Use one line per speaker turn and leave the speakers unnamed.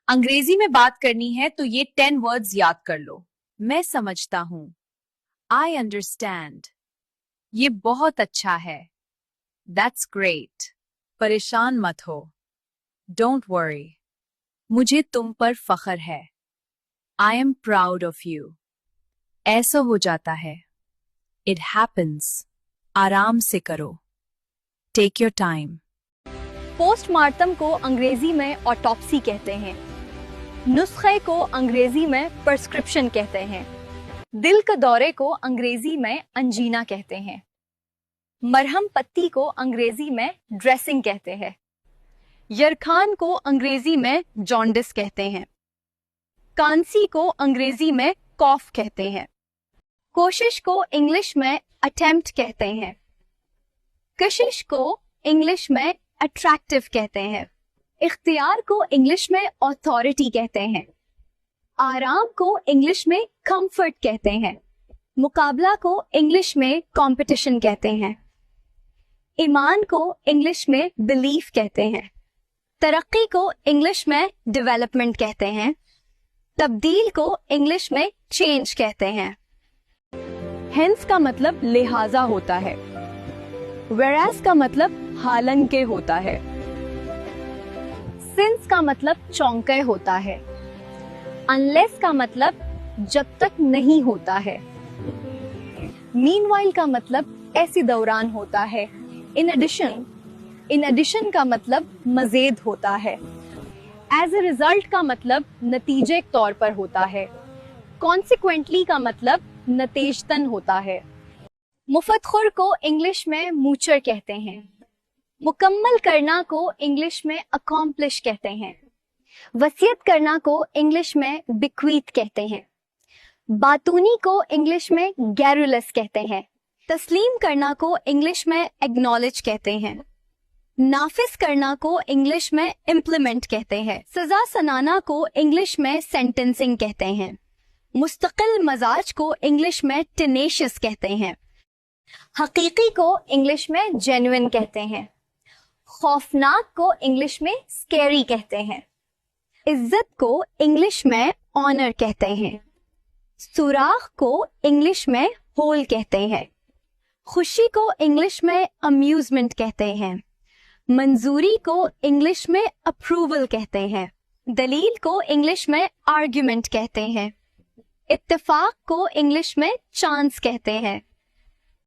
अंग्रेजी में बात करनी है तो ये 10 वर्ड्स याद कर लो। मैं समझता हूँ। I understand. ये बहुत अच्छा है। That's great. परेशान मत हो। Don't worry. मुझे तुम पर फख्र है। I am proud of you. ऐसा हो जाता है। It happens. आराम से करो। Take your time.
पोस्टमार्टम को अंग्रेजी में ऑटोप्सी कहते हैं। नुस्खे को अंग्रेजी में प्रिस्क्रिप्शन कहते हैं। दिल के दौरे को अंग्रेजी में अंजीना कहते हैं। मरहम पट्टी को अंग्रेजी में ड्रेसिंग कहते हैं। यरखान को अंग्रेजी में जॉन्डिस कहते हैं। कांसी को अंग्रेजी में कॉफ कहते हैं। कोशिश को इंग्लिश में अटेम्प्ट कहते हैं। कशिश को इंग्लिश में अट्रैक्टिव कहते हैं। इख्तियार को इंग्लिश में अथॉरिटी कहते हैं। आराम को इंग्लिश में कंफर्ट कहते हैं। मुकाबला को इंग्लिश में कंपटीशन कहते हैं। ईमान को इंग्लिश में बिलीफ कहते हैं। तरक्की को इंग्लिश में डेवलपमेंट कहते हैं। तब्दील को इंग्लिश में चेंज कहते हैं। हेंस का मतलब लिहाजा होता है। वेरास का मतलब हालांकि होता है। सिंस का मतलब चौंके होता है। अनलेस का मतलब जब तक नहीं होता है। मीनवाइल का मतलब ऐसी दौरान होता है। इन एडिशन का मतलब मज़ीद होता है। एज ए रिजल्ट का मतलब नतीजे के तौर पर होता है। कॉन्सिक्वेंटली का मतलब नतीजतन होता है। मुफतखुर को इंग्लिश में मूचर कहते हैं। मुकम्मल करना को इंग्लिश में अकॉम्प्लिश कहते हैं। वसीयत करना को इंग्लिश में बिक्वीथ कहते हैं। बातूनी को इंग्लिश में गैरुलस कहते हैं। तस्लीम करना को इंग्लिश में एक्नॉलेज कहते हैं। नाफिस करना को इंग्लिश में इम्प्लीमेंट कहते हैं। सजा सनाना को इंग्लिश में सेंटेंसिंग कहते हैं। मुस्तकिल मजाज को इंग्लिश में टेनेशियस कहते हैं। हकीकी को इंग्लिश में जेन्युइन कहते हैं। खौफनाक को इंग्लिश में स्कैरी कहते हैं। इज्जत को इंग्लिश में ऑनर कहते हैं। सुराख को इंग्लिश में होल कहते हैं। खुशी को इंग्लिश में अम्यूजमेंट कहते हैं। मंजूरी को इंग्लिश में अप्रूवल कहते हैं। दलील को इंग्लिश में आर्ग्यूमेंट कहते हैं। इत्तेफाक को इंग्लिश में चांस कहते हैं।